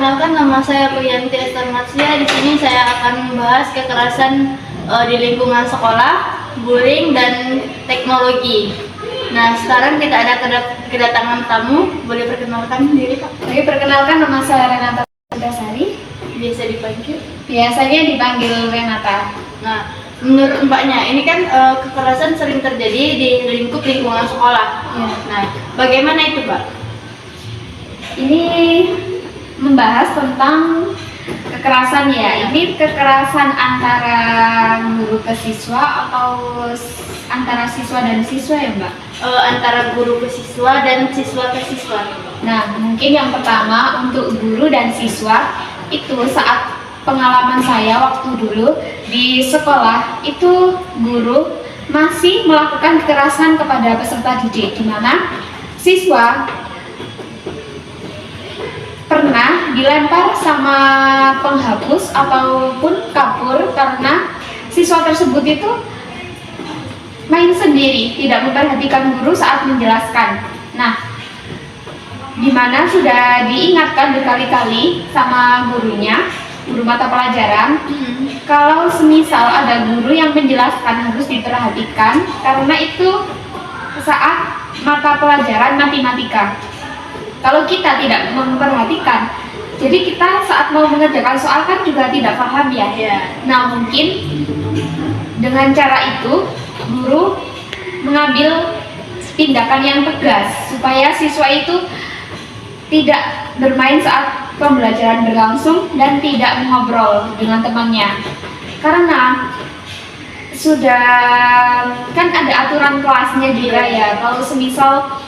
Perkenalkan, nama saya Priyanti Esther Marsya. Di sini saya akan membahas kekerasan di lingkungan sekolah, bullying, dan teknologi. Nah, sekarang kita ada kedatangan tamu. Boleh perkenalkan diri, Pak? Oke, perkenalkan, nama saya Renata Dasari. Biasanya dipanggil Renata. Nah, menurut Mbaknya, ini kan kekerasan sering terjadi di lingkup lingkungan sekolah. Ya. Nah, bagaimana itu, Pak? Ini membahas tentang kekerasan ya. Ini kekerasan antara guru ke siswa atau antara siswa dan siswa ya, Mbak? Antara guru ke siswa dan siswa ke siswa. Nah, mungkin yang pertama untuk guru dan siswa itu saat pengalaman saya waktu dulu di sekolah itu guru masih melakukan kekerasan kepada peserta didik, di mana siswa pernah dilempar sama penghapus ataupun kapur karena siswa tersebut itu main sendiri, tidak memperhatikan guru saat menjelaskan. Nah, dimana sudah diingatkan berkali-kali sama gurunya, guru mata pelajaran, kalau semisal ada guru yang menjelaskan harus diperhatikan karena itu saat mata pelajaran matematika. Kalau kita tidak memperhatikan, jadi kita saat mau mengerjakan soal kan juga tidak paham ya. Nah, mungkin dengan cara itu guru mengambil tindakan yang tegas supaya siswa itu tidak bermain saat pembelajaran berlangsung dan tidak mengobrol dengan temannya. Karena sudah kan ada aturan kelasnya juga ya. Kalau semisal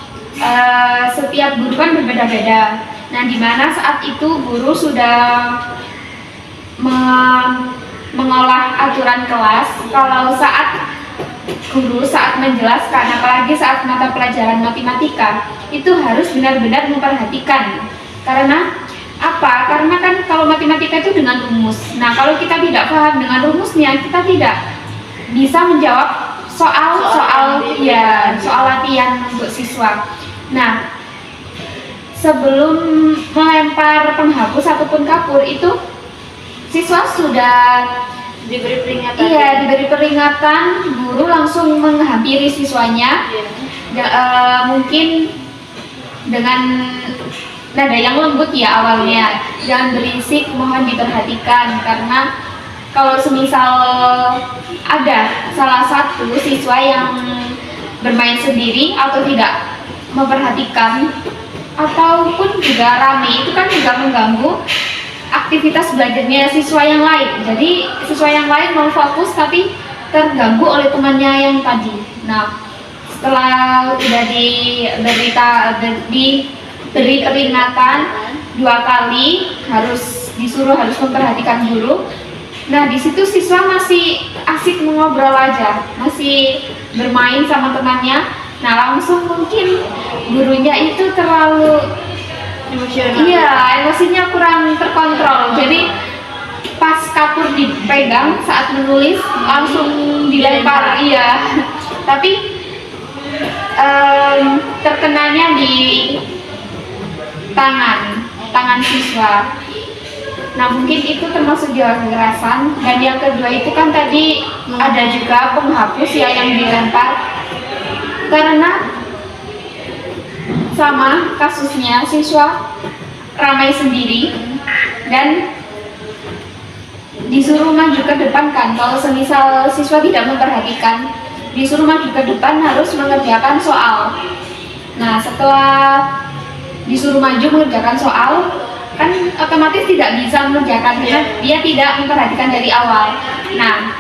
setiap guru kan berbeda-beda. Nah, di mana saat itu guru sudah mengolah aturan kelas. Kalau saat guru saat menjelaskan, apalagi saat mata pelajaran matematika, itu harus benar-benar memperhatikan. Karena apa? Karena kan kalau matematika itu dengan rumus. Nah, kalau kita tidak paham dengan rumusnya, kita tidak bisa menjawab soal latihan untuk siswa. Nah, sebelum melempar penghapus ataupun kapur itu siswa sudah diberi peringatan. Diberi peringatan, guru langsung menghampiri siswanya. Mungkin dengan nada yang lembut ya awalnya, jangan berisik, mohon diperhatikan, karena kalau semisal ada salah satu siswa yang bermain sendiri atau tidak memperhatikan ataupun juga rame, itu kan juga mengganggu aktivitas belajarnya siswa yang lain. Jadi siswa yang lain mau fokus tapi terganggu oleh temannya yang tadi. Nah, setelah udah diberi peringatan 2 kali, harus memperhatikan guru. Nah, di situ siswa masih asik mengobrol aja, masih bermain sama temannya. Nah, langsung mungkin gurunya itu terlalu Emosional. Emosinya kurang terkontrol. Jadi pas kapur dipegang saat menulis langsung dilempar. Tapi terkenanya di tangan siswa. Nah, mungkin itu termasuk juga kekerasan. Dan yang kedua itu kan tadi ada juga penghapus ya yang dilempar. Karena sama kasusnya, siswa ramai sendiri dan disuruh maju ke depan kan. Kalau semisal siswa tidak memperhatikan, disuruh maju ke depan harus mengerjakan soal. Nah, setelah disuruh maju mengerjakan soal, kan otomatis tidak bisa mengerjakan karena dia tidak memperhatikan dari awal. Nah,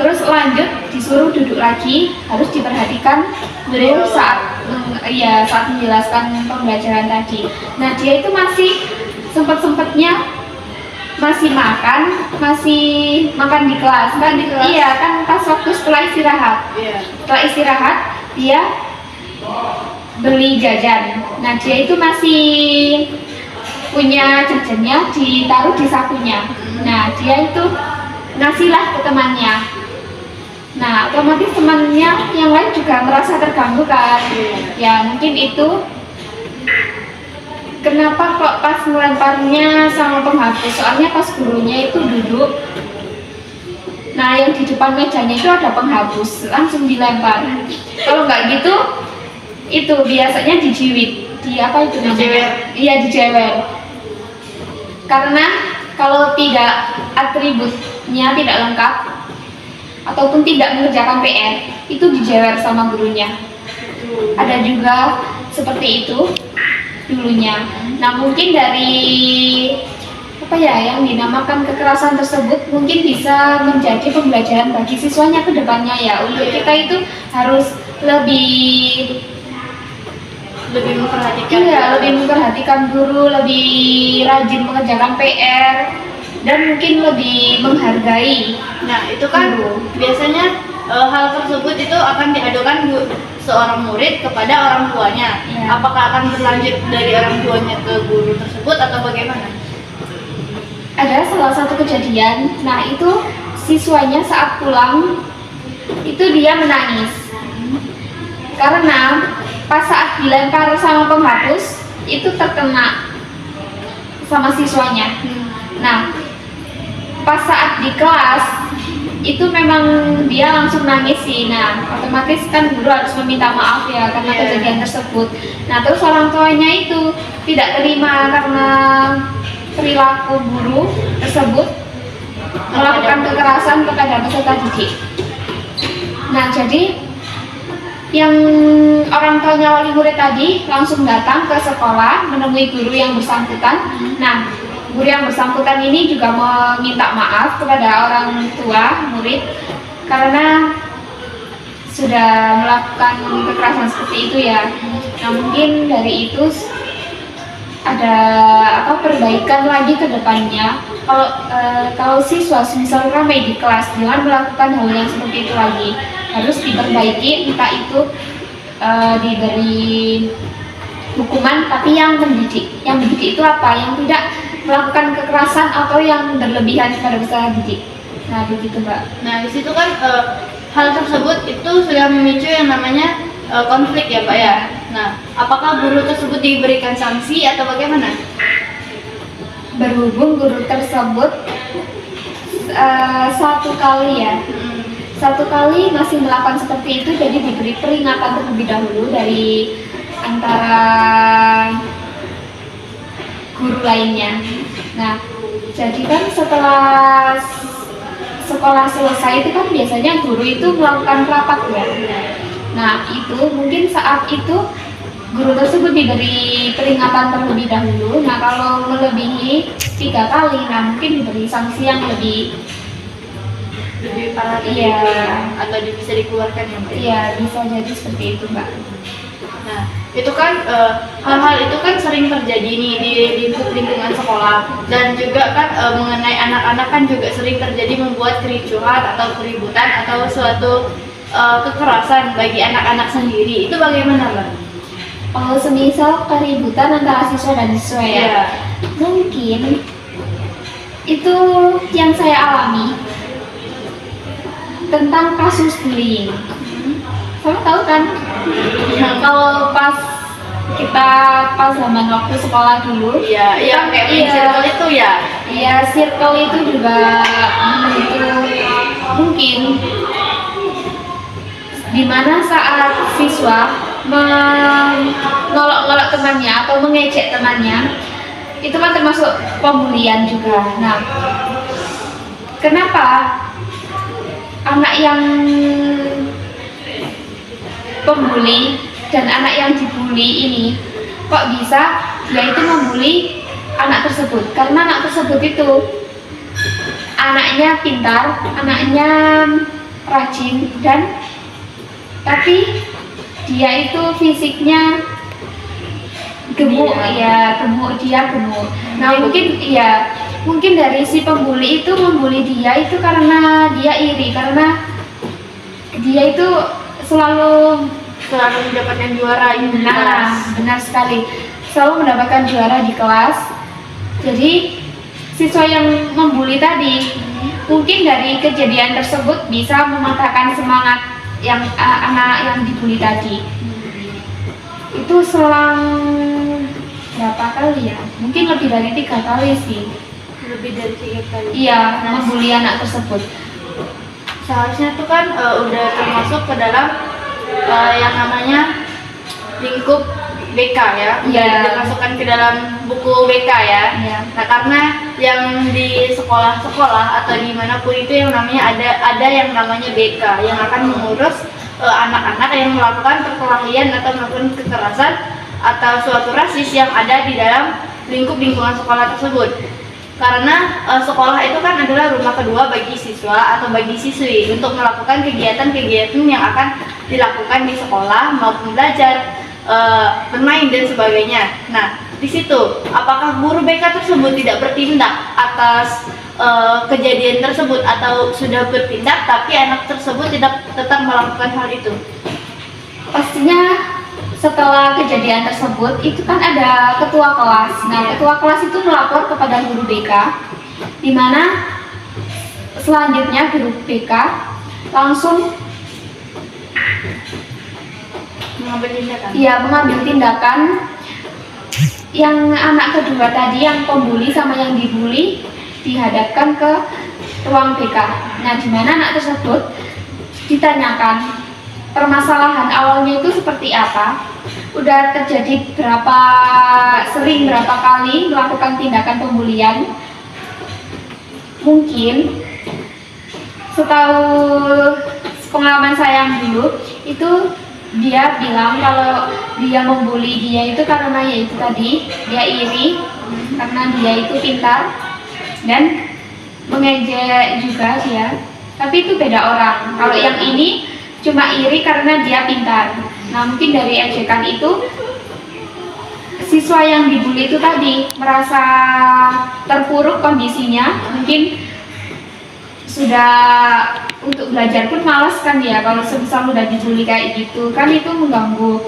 terus lanjut disuruh duduk lagi, harus diperhatikan guru saat menjelaskan pembelajaran tadi. Nah, dia itu masih sempet-sempetnya masih makan di kelas kan? Iya kan, pas waktu setelah istirahat. Setelah istirahat dia beli jajan. Nah, dia itu masih punya jajannya ditaruh di sakunya. Nah, dia itu ngasihlah ke temannya. Nah, otomatis temannya yang lain juga merasa terganggu kan. Ya, mungkin itu Kenapa kok pas melemparnya sama penghapus? Soalnya pas gurunya itu duduk, nah yang di depan mejanya itu ada penghapus, langsung dilempar. Kalau nggak gitu, itu biasanya dijiwit, di apa itu namanya? Dijewer. Iya, dijewer. Karena kalau tidak atributnya tidak lengkap ataupun tidak mengerjakan PR, itu dijewer sama gurunya. Ada juga seperti itu dulunya. Nah, mungkin dari apa ya yang dinamakan kekerasan tersebut mungkin bisa menjadi pembelajaran bagi siswanya ke depannya ya. Untuk kita itu harus lebih memperhatikan. iya, lebih memperhatikan guru, lebih rajin mengerjakan PR, dan mungkin lebih menghargai. Nah, itu kan Guru. biasanya hal tersebut itu akan diadukan seorang murid kepada orang tuanya. Ya. Apakah akan berlanjut dari orang tuanya ke guru tersebut atau bagaimana? Ada salah satu kejadian, nah itu siswanya saat pulang itu dia menangis karena pas saat dilempar sama penghapus itu terkena sama siswanya. Nah, pas saat di kelas itu memang dia langsung nangis sih. Nah, otomatis kan guru harus meminta maaf ya karena Iya. kejadian tersebut. Nah, terus orang tuanya itu tidak terima karena perilaku guru tersebut melakukan kekerasan kepada peserta didik. Nah, jadi yang orang tuanya wali murid tadi langsung datang ke sekolah menemui guru yang bersangkutan. Nah, guru yang bersangkutan ini juga meminta maaf kepada orang tua murid karena sudah melakukan kekerasan seperti itu ya. Nah, mungkin dari itu ada perbaikan lagi ke depannya. Kalau siswa misal ramai di kelas jangan melakukan hal yang seperti itu lagi, harus diperbaiki, entah itu diberi hukuman tapi yang mendidik. Yang mendidik itu apa? Yang tidak melakukan kekerasan atau yang berlebihan pada peserta didik. Nah, begitu Mbak. Nah, di situ kan hal tersebut itu sudah memicu yang namanya konflik ya Pak ya. Nah, apakah guru tersebut diberikan sanksi atau bagaimana? Berhubung guru tersebut satu kali ya, satu kali masih melakukan seperti itu, jadi diberi peringatan terlebih dahulu dari antara guru lainnya. Nah, jadi kan setelah sekolah selesai itu kan biasanya guru itu melakukan rapat ya. Nah, itu mungkin saat itu guru tersebut diberi peringatan terlebih dahulu. Nah, kalau melebihi 3 kali, nah mungkin diberi sanksi yang lebih Parah Iya. atau bisa dikeluarkan ya Mbak? iya, bisa jadi seperti itu Mbak. Nah, itu kan hal-hal itu kan sering terjadi nih di lingkungan sekolah, dan juga kan mengenai anak-anak kan juga sering terjadi membuat kericuhan atau keributan atau suatu kekerasan bagi anak-anak sendiri. Itu bagaimana Mbak? Kalau semisal keributan antara siswa dan siswa ya, Iya. mungkin itu yang saya alami tentang kasus bullying. Sama tahu kan? Kalau pas zaman waktu sekolah dulu, Iya, yang kayak main Iya. circle itu ya. ya circle itu juga itu mungkin dimana saat siswa mengolok-olok temannya atau mengejek temannya, itu kan termasuk pembulian juga. Nah, kenapa anak yang pembuli dan anak yang dibully ini kok bisa yaitu membuli anak tersebut? Karena anak tersebut itu anaknya pintar, anaknya rajin, dan tapi dia itu fisiknya gemuk ya, dia gemuk. Nah, mungkin dari si pembuli itu membuli dia itu karena dia iri, karena dia itu selalu mendapatkan juara ini. benar sekali, selalu mendapatkan juara di kelas. Jadi siswa yang membuli tadi mungkin dari kejadian tersebut bisa mematahkan semangat yang anak yang dibully tadi. Itu selang berapa kali ya? Mungkin lebih dari 3 kali sih. Lebih dari 3 kali. Iya, Nah, membuli anak tersebut. seharusnya itu kan udah termasuk ke dalam yang namanya lingkup BK ya, Iya. dimasukkan ke dalam buku BK ya. Iya. Nah, karena yang di sekolah-sekolah atau dimanapun itu yang namanya ada yang namanya BK yang akan mengurus anak-anak yang melakukan perkelahian atau melakukan kekerasan atau suatu rasis yang ada di dalam lingkup lingkungan sekolah tersebut. Karena sekolah itu kan adalah rumah kedua bagi siswa atau bagi siswi untuk melakukan kegiatan-kegiatan yang akan dilakukan di sekolah maupun belajar, bermain dan sebagainya. Nah, di situ apakah guru BK tersebut tidak bertindak atas kejadian tersebut atau sudah bertindak tapi anak tersebut tidak tetap melakukan hal itu? Pastinya setelah kejadian tersebut itu kan ada ketua kelas. Nah, Iya. ketua kelas itu melapor kepada guru BK, di mana selanjutnya guru BK langsung mengambil tindakan yang anak kedua tadi yang pembuli sama yang dibully dihadapkan ke ruang BK. Nah, di mana anak tersebut ditanyakan permasalahan awalnya itu seperti apa, udah terjadi berapa sering, berapa kali melakukan tindakan pembulian. Mungkin setahu pengalaman saya yang dulu itu dia bilang kalau dia membuli dia itu karena ya itu tadi dia iri karena dia itu pintar dan mengejek juga dia, tapi itu beda orang. Kalau yang ini cuma iri karena dia pintar. Nah, mungkin dari ejekan itu siswa yang dibully itu tadi merasa terpuruk kondisinya, mungkin sudah untuk belajar pun malas kan ya kalau semisal udah dibully kayak gitu kan, itu mengganggu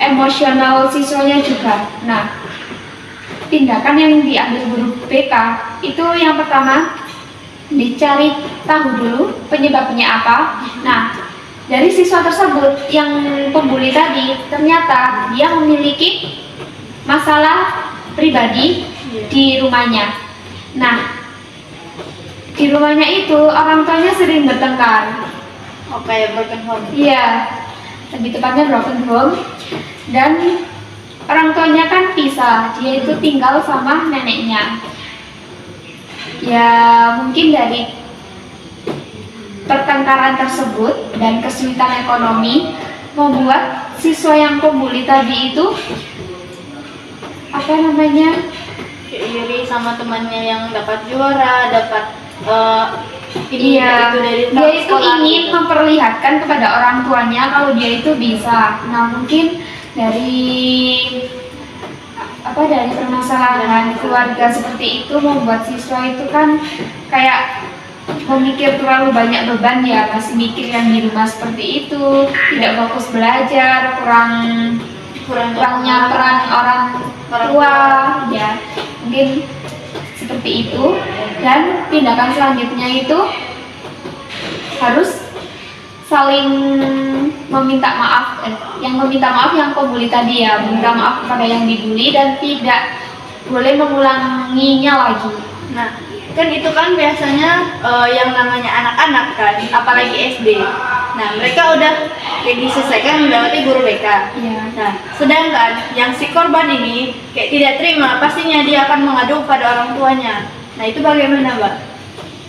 emosional siswanya juga. Nah, tindakan yang diambil guru BK itu yang pertama dicari tahu dulu penyebabnya apa. Nah, dari siswa tersebut yang pembuli tadi ternyata dia memiliki masalah pribadi di rumahnya. Nah, di rumahnya itu orang tuanya sering bertengkar. Oke, broken home. Iya, lebih tepatnya broken home. Dan orang tuanya kan pisah, dia itu tinggal sama neneknya. Ya, mungkin dari pertengkaran tersebut dan kesulitan ekonomi membuat siswa yang pembuli tadi itu iri sama temannya yang dapat juara, dapat iya, dari dia itu sekolah ingin gitu. memperlihatkan kepada orang tuanya kalau dia itu bisa. Nah, mungkin dari permasalahan keluarga seperti itu membuat siswa itu kan kayak memikir terlalu banyak beban ya, masih mikir yang di rumah seperti itu, tidak fokus belajar, kurangnya peran orang tua ya, mungkin seperti itu. Dan tindakan selanjutnya itu harus saling meminta maaf, yang meminta maaf yang pembuli tadi ya, meminta maaf kepada yang dibully dan tidak boleh mengulanginya lagi. Nah, kan itu kan biasanya yang namanya anak-anak kan, apalagi SD. Nah, mereka udah kayak diselesaikan melewati guru BK. Iya. Nah, sedangkan yang si korban ini kayak tidak terima, pastinya dia akan mengadu pada orang tuanya. Nah, itu bagaimana, Mbak?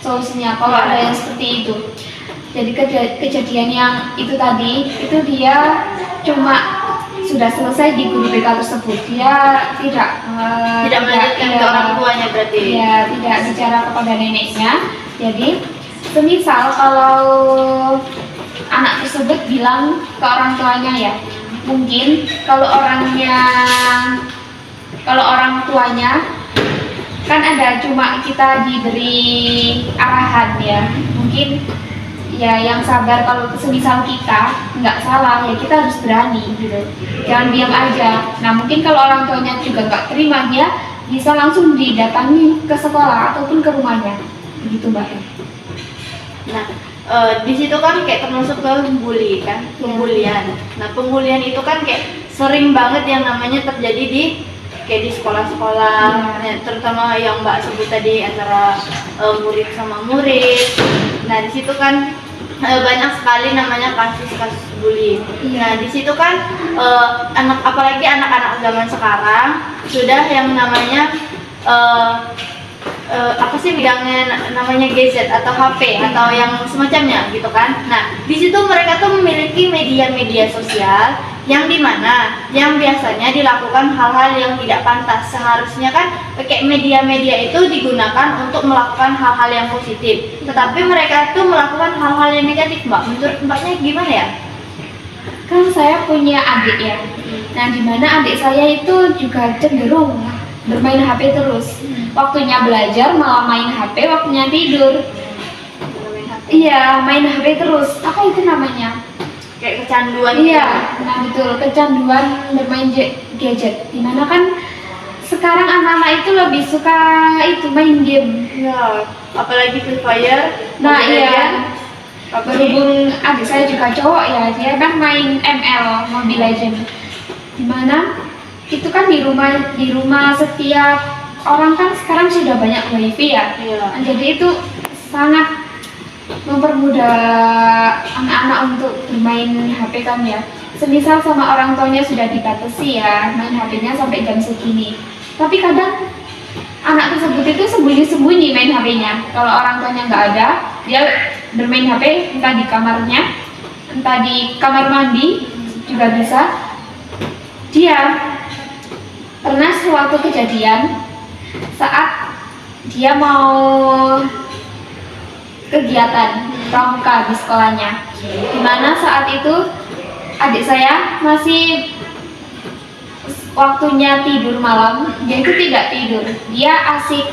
Solusinya kalau Ya. ada yang seperti itu. Jadi kejadian yang itu tadi itu dia cuma sudah selesai di guru BK tersebut, dia tidak Melanjutkan ke orang tuanya berarti. ya, tidak bicara kepada neneknya. Jadi semisal kalau anak tersebut bilang ke orang tuanya ya, mungkin kalau orang tuanya kan ada cuma kita diberi arahan ya, mungkin ya yang sabar. Kalau semisal kita nggak salah ya kita harus berani gitu, jangan diam aja. Nah, mungkin kalau orang tuanya juga nggak terima, dia bisa langsung didatangi ke sekolah ataupun ke rumahnya begitu, Mbak. Nah, di situ kan kayak termasuk ke bully kan, pembulian. Nah, pembulian itu kan kayak sering banget yang namanya terjadi di kayak di sekolah-sekolah, ya, terutama yang Mbak sebut tadi antara murid sama murid. Nah di situ kan banyak sekali namanya kasus-kasus bullying. Nah di situ kan apalagi anak-anak zaman sekarang sudah yang namanya apa sih bidangnya namanya gadget atau HP atau yang semacamnya gitu kan. Nah di situ mereka tuh memiliki media-media sosial yang dimana yang biasanya dilakukan hal-hal yang tidak pantas. Seharusnya kan kayak media-media itu digunakan untuk melakukan hal-hal yang positif, tetapi mereka tuh melakukan hal-hal yang negatif. Mbak, menurut Mbaknya gimana ya? Kan saya punya adik ya. Nah, di mana adik saya itu juga cenderung bermain HP terus. Waktunya belajar malah main HP, waktunya tidur. Iya, main HP terus. Apa itu namanya? Kayak kecanduan. Iya, nah betul, kecanduan bermain gadget. Dimana kan sekarang anak-anak itu lebih suka itu main game. Ya, apalagi Free Fire. Nah Mobile iya, Legends, PUBG. berhubung adik saya juga cowok ya, dia kan main ML, Mobile Legends. Dimana itu kan di rumah setiap orang kan sekarang sudah banyak wifi ya. Iya. Nah, jadi itu sangat mempermudah anak-anak untuk bermain HP kan ya. Semisal sama orang tuanya sudah dibatasi ya, main HP-nya sampai jam segini. Tapi kadang anak tersebut itu sembunyi-sembunyi main HP-nya. Kalau orang tuanya nggak ada, dia bermain HP entah di kamarnya, entah di kamar mandi juga bisa. Dia pernah suatu kejadian saat dia mau kegiatan pramuka di sekolahnya, dimana saat itu adik saya masih waktunya tidur malam, dia itu tidak tidur, dia asik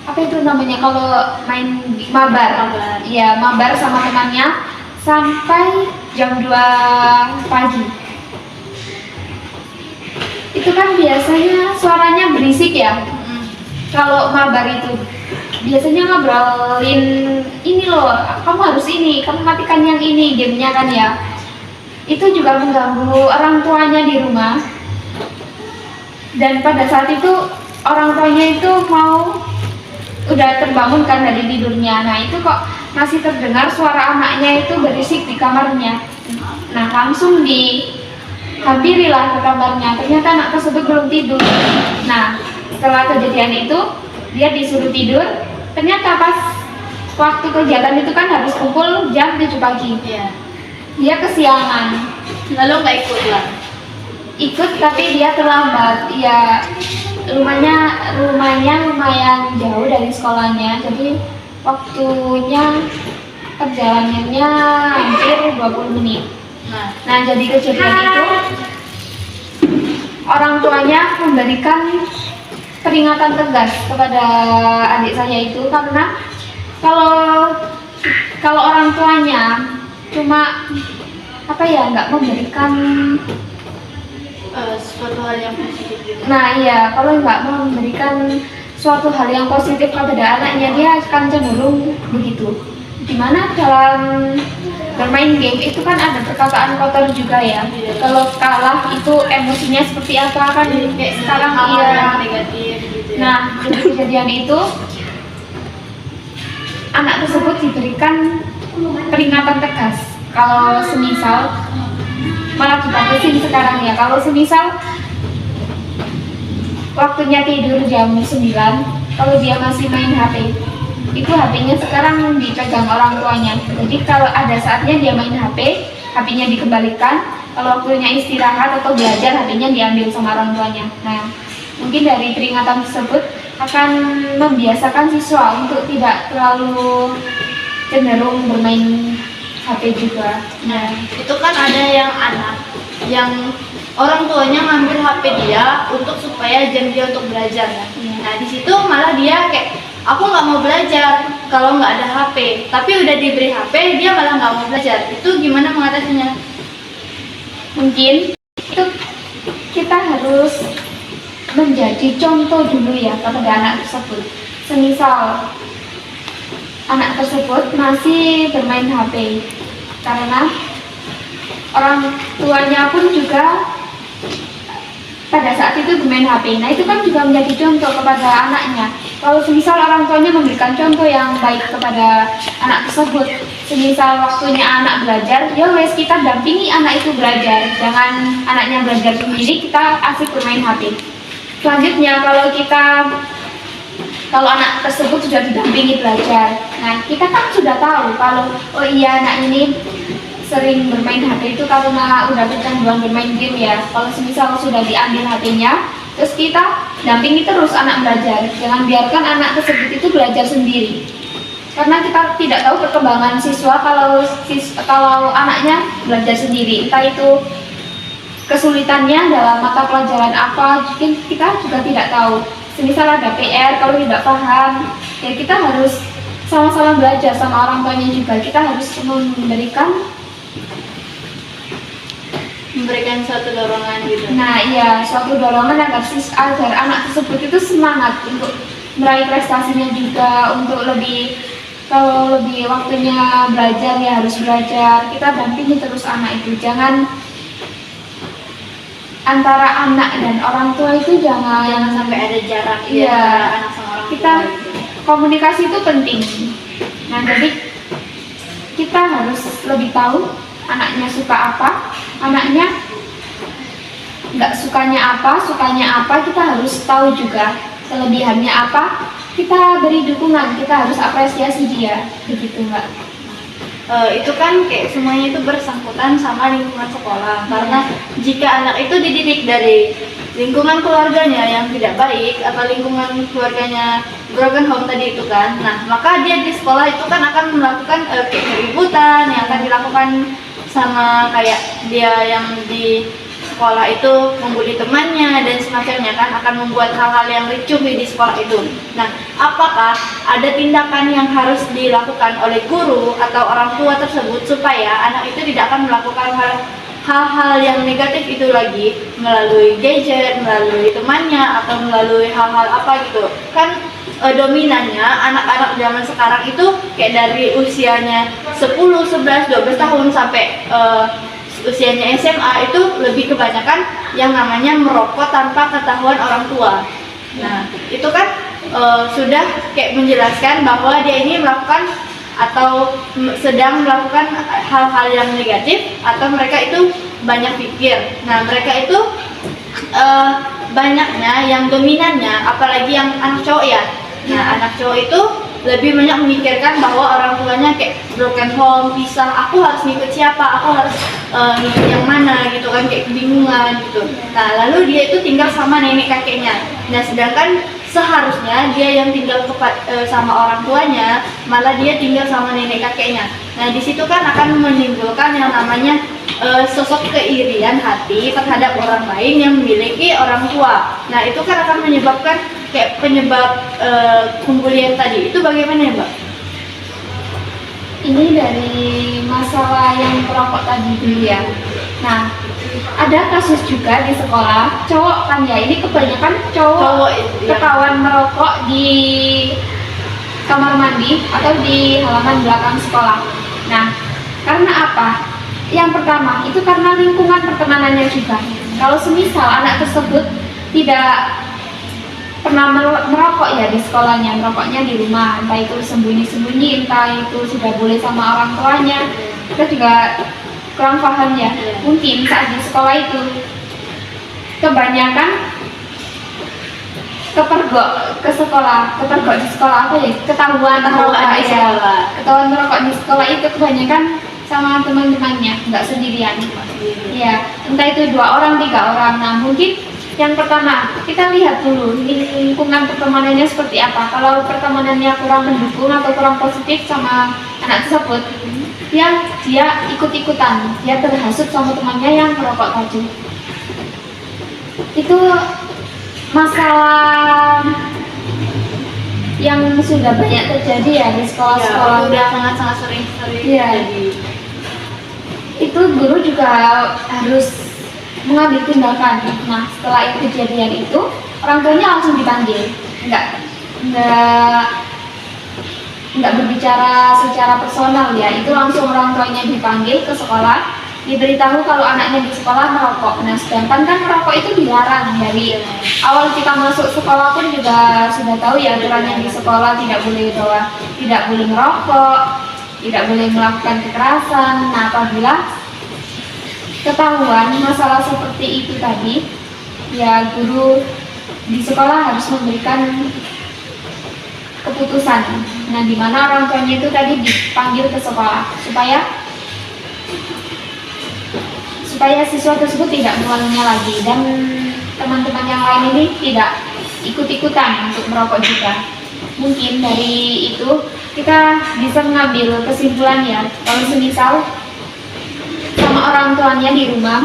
apa itu namanya kalau main mabar, ya mabar sama temannya sampai jam 2 pagi. Itu kan biasanya suaranya berisik ya. Kalau mabar itu biasanya ngobrolin ini loh, kamu harus ini, kamu matikan yang ini, gamenya kan ya. Itu juga mengganggu orang tuanya di rumah. Dan pada saat itu orang tuanya itu udah terbangun kan dari tidurnya. Nah itu kok masih terdengar suara anaknya itu berisik di kamarnya. Nah langsung dihampirilah ke kamarnya. Ternyata anak tersebut belum tidur. Nah setelah kejadian itu dia disuruh tidur. Ternyata pas waktu kegiatan itu kan harus kumpul jam 7 pagi. Iya. Dia kesiangan. Lalu nggak ikut lah. Ikut tapi dia terlambat. Ya rumahnya lumayan jauh dari sekolahnya. Jadi waktunya perjalanannya hampir 20 menit. Nah jadi kejadian itu orang tuanya memberikan peringatan tegas kepada adik saya itu, karena kalau orang tuanya cuma nggak memberikan Suatu hal yang positif gitu. nah iya, kalau nggak memberikan suatu hal yang positif kepada anaknya, dia akan cenderung begitu. Dimana dalam bermain game itu kan ada perkataan kotor juga ya. Kalau kalah itu emosinya seperti apa kan kayak sekarang hal iya. yang negatif gitu ya. Nah, dari kejadian itu anak tersebut diberikan peringatan tegas. Kalau semisal malah dibatasin sekarang ya. Kalau semisal waktunya tidur jam 9, kalau dia masih main HP, itu HP-nya sekarang dipegang orang tuanya. Jadi kalau ada saatnya dia main HP, HP-nya dikembalikan. Kalau waktunya istirahat atau belajar, HP-nya diambil sama orang tuanya. Nah, mungkin dari peringatan tersebut akan membiasakan siswa untuk tidak terlalu cenderung bermain HP juga. Nah, itu kan ada yang anak yang orang tuanya ngambil HP dia supaya jam dia untuk belajar kan. Nah, di situ malah dia kayak aku nggak mau belajar kalau nggak ada HP, tapi udah diberi HP dia malah nggak mau belajar. Itu gimana mengatasinya? Mungkin itu kita harus menjadi contoh dulu ya kepada anak tersebut. Semisal anak tersebut masih bermain HP, karena orang tuanya pun juga pada saat itu bermain HP. Nah itu kan juga menjadi contoh kepada anaknya. Kalau semisal orang tuanya memberikan contoh yang baik kepada anak tersebut, semisal waktunya anak belajar, ya wes kita dampingi anak itu belajar. Jangan anaknya belajar sendiri, kita asik bermain HP. Selanjutnya kalau anak tersebut sudah didampingi belajar, nah kita kan sudah tahu kalau oh iya anak ini sering bermain HP itu karena udah kecanduan bermain game ya. Kalau semisal sudah diambil HP-nya, terus kita dampingi terus anak belajar. Jangan biarkan anak tersebut itu belajar sendiri. Karena kita tidak tahu perkembangan siswa kalau anaknya belajar sendiri. Entah itu kesulitannya dalam mata pelajaran apa, mungkin kita juga tidak tahu. Semisal ada PR, kalau tidak paham, ya kita harus sama-sama belajar sama orang tuanya juga. Kita harus memberikan suatu dorongan gitu. Nah iya, suatu dorongan agar anak tersebut itu semangat untuk meraih prestasinya juga, untuk kalau lebih waktunya belajar ya harus belajar. Kita dampingi terus anak itu, jangan antara anak dan orang tua itu jangan sampai ada jarak ya antara anak sama orang kita tua gitu. Komunikasi itu penting. Nah jadi kita harus lebih tahu anaknya suka apa, anaknya nggak sukanya apa, kita harus tahu juga kelebihannya apa, kita beri dukungan, kita harus apresiasi dia, begitu Mbak. Itu kan kayak semuanya itu bersangkutan sama lingkungan sekolah, karena jika anak itu dididik dari lingkungan keluarganya yang tidak baik atau lingkungan keluarganya broken home tadi itu kan, nah maka dia di sekolah itu kan akan melakukan kayak keributan yang akan dilakukan sama kayak dia yang di sekolah itu membuli temannya dan semacamnya kan, akan membuat hal-hal yang ricuh di sekolah itu. Nah, apakah ada tindakan yang harus dilakukan oleh guru atau orang tua tersebut supaya anak itu tidak akan melakukan hal-hal yang negatif itu lagi melalui gadget, melalui temannya atau melalui hal-hal apa gitu kan? Dominannya anak-anak zaman sekarang itu kayak dari usianya 10, 11, 12 tahun sampai usianya SMA itu lebih kebanyakan yang namanya merokok tanpa ketahuan orang tua. Nah, itu kan sudah kayak menjelaskan bahwa dia ini melakukan atau sedang melakukan hal-hal yang negatif atau mereka itu banyak pikir. Nah, mereka itu banyaknya yang dominannya, apalagi yang anak cowok ya. Nah, anak cowok itu lebih banyak memikirkan bahwa orang tuanya kayak broken home, pisah, aku harus ngikut siapa, aku harus ngikut yang mana gitu kan, kayak kebingungan gitu. Nah, lalu dia itu tinggal sama nenek kakeknya. Nah, sedangkan seharusnya dia yang tinggal sama orang tuanya, malah dia tinggal sama nenek kakeknya. Nah, di situ kan akan menimbulkan yang namanya sosok keirian hati terhadap orang lain yang memiliki orang tua. Nah, itu kan akan menyebabkan kayak penyebab pembulian tadi. Itu bagaimana ya, Mbak? Ini dari masalah yang perokok tadi dulu ya. Nah, ada kasus juga di sekolah, cowok kan ya, ini kebanyakan cowok ketahuan merokok di kamar mandi atau di halaman belakang sekolah. Nah, karena apa? Yang pertama, itu karena lingkungan pertemanannya juga. Kalau semisal anak tersebut tidak pernah merokok ya di sekolahnya, merokoknya di rumah, entah itu sembunyi-sembunyi, entah itu sudah boleh sama orang tuanya, kita juga kurang paham ya. Mungkin saat di sekolah itu kebanyakan kepergok di sekolah apa ya, ketahuan merokok di sekolah itu kebanyakan sama teman-temannya, nggak sendirian. Ya, entah itu 2 orang, 3 orang. Nah, mungkin yang pertama kita lihat dulu lingkungan pertemanannya seperti apa. Kalau pertemanannya kurang mendukung atau kurang positif sama anak tersebut, yang dia ikut-ikutan, dia terhasut sama temannya yang merokok tadi. Itu masalah yang sudah banyak terjadi ya di sekolah-sekolah. Ya, udah sangat-sangat sering ya. terjadi. Itu guru juga harus mengambil tindakan. Nah, setelah itu kejadian itu, orang tuanya langsung dipanggil. Enggak berbicara secara personal ya. Itu langsung orang tuanya dipanggil ke sekolah. diberitahu kalau anaknya di sekolah merokok. Nah, sedangkan kan merokok itu dilarang. Dari awal kita masuk sekolah pun juga sudah tahu ya aturannya di sekolah, tidak boleh merokok, tidak boleh melakukan kekerasan. Nah, apabila ketahuan masalah seperti itu tadi, ya guru di sekolah harus memberikan keputusan. Nah, di mana orang tuanya itu tadi dipanggil ke sekolah supaya siswa tersebut tidak mengulanginya lagi, dan teman-teman yang lain ini tidak ikut-ikutan untuk merokok juga. Mungkin dari itu kita bisa mengambil kesimpulan ya, kalau semisal sama orang tuanya di rumah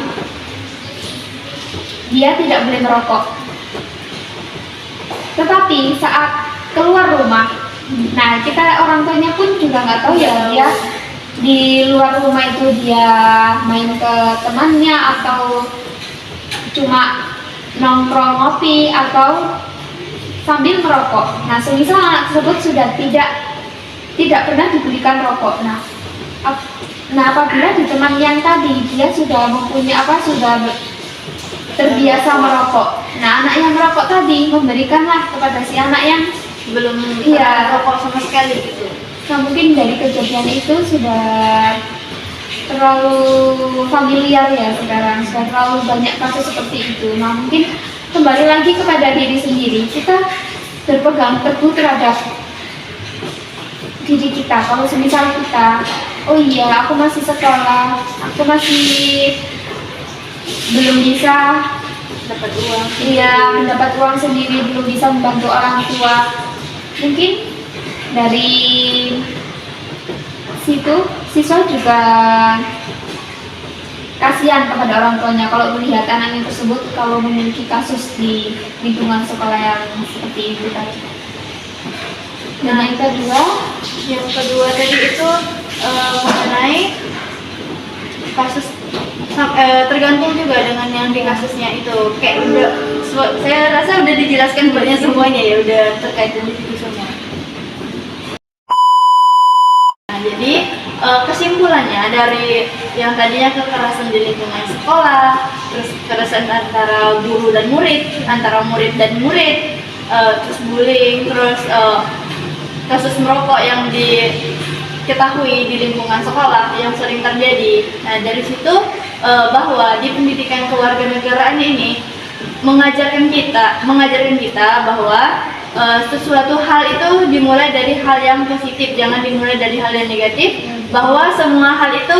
dia tidak boleh merokok, tetapi saat keluar rumah, nah kita orang tuanya pun juga nggak tahu ya dia di luar rumah itu dia main ke temannya atau cuma nongkrong ngopi atau sambil merokok. Nah, semisal anak tersebut sudah tidak pernah diberikan rokok. Nah, apabila di teman yang tadi dia sudah sudah terbiasa merokok. Nah, anak yang merokok tadi memberikanlah kepada si anak yang belum rokok sama sekali gitu. Nah, mungkin dari kejadian itu sudah terlalu familiar ya sekarang, sudah terlalu banyak kasus seperti itu. Nah, mungkin kembali lagi kepada diri sendiri, kita berpegang teguh terhadap diri kita. Kalau semisal kita, oh iya aku masih sekolah, aku masih belum bisa Dapat uang. iya mendapat uang sendiri, belum bisa membantu orang tua, mungkin dari situ siswa juga kasihan kepada orang tuanya kalau melihat anaknya tersebut kalau memiliki kasus di lingkungan sekolah yang seperti itu tadi. Dan yang kedua tadi itu mengenai kasus tergantung juga dengan yang di kasusnya itu, kayak saya rasa udah dijelaskan banyak semuanya ya, udah terkait dengan itu semua. Nah, jadi kesimpulannya dari yang tadinya kekerasan di lingkungan sekolah, terus kekerasan antara guru dan murid, antara murid dan murid, terus bullying, terus kasus merokok yang diketahui di lingkungan sekolah yang sering terjadi. Nah, dari situ bahwa di pendidikan kewarganegaraan ini mengajarkan kita bahwa sesuatu hal itu dimulai dari hal yang positif, jangan dimulai dari hal yang negatif. Bahwa semua hal itu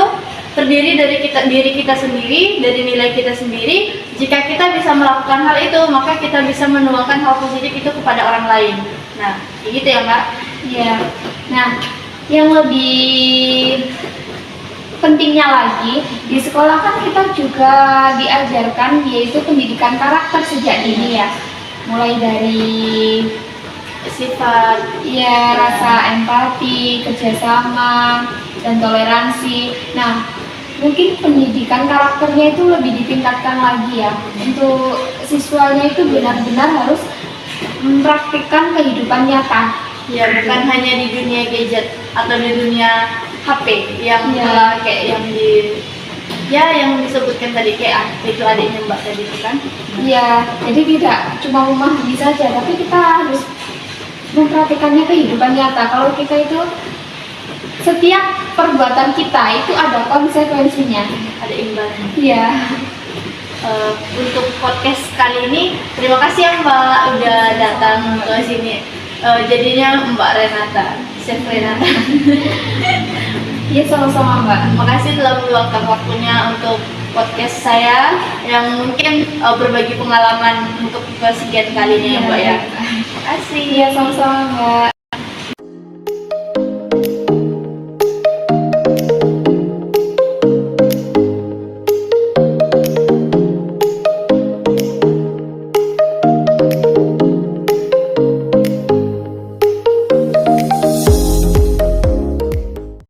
terdiri dari diri kita sendiri, dari nilai kita sendiri. Jika kita bisa melakukan hal itu, maka kita bisa menuangkan hal positif itu kepada orang lain. Nah, gitu ya Mbak? Iya. Nah, yang lebih pentingnya lagi, di sekolah kan kita juga diajarkan yaitu pendidikan karakter sejak dini ya. Mulai dari sifat, ya rasa empati, kerjasama, dan toleransi. Nah, mungkin pendidikan karakternya itu lebih ditingkatkan lagi ya. Untuk siswanya itu benar-benar harus mempraktikkan kehidupan nyata. Ya, bukan hanya di dunia gadget atau di dunia HP yang kayak yang disebutkan tadi, kayak itu adiknya Mbak tadi itu kan. Iya, jadi tidak cuma memahami saja, tapi kita harus memperhatikannya kehidupan nyata. Kalau kita itu setiap perbuatan kita itu ada konsekuensinya, ada imbalannya. Iya. Untuk podcast kali ini terima kasih ya Mbak udah datang ke sini. Jadinya Mbak Renata, Chef Renata. Iya, sama-sama Mbak. Makasih telah meluangkan waktunya untuk podcast saya yang mungkin berbagi pengalaman untuk kesekian kalinya ya Mbak ya. Terima kasih. Iya, sama-sama Mbak.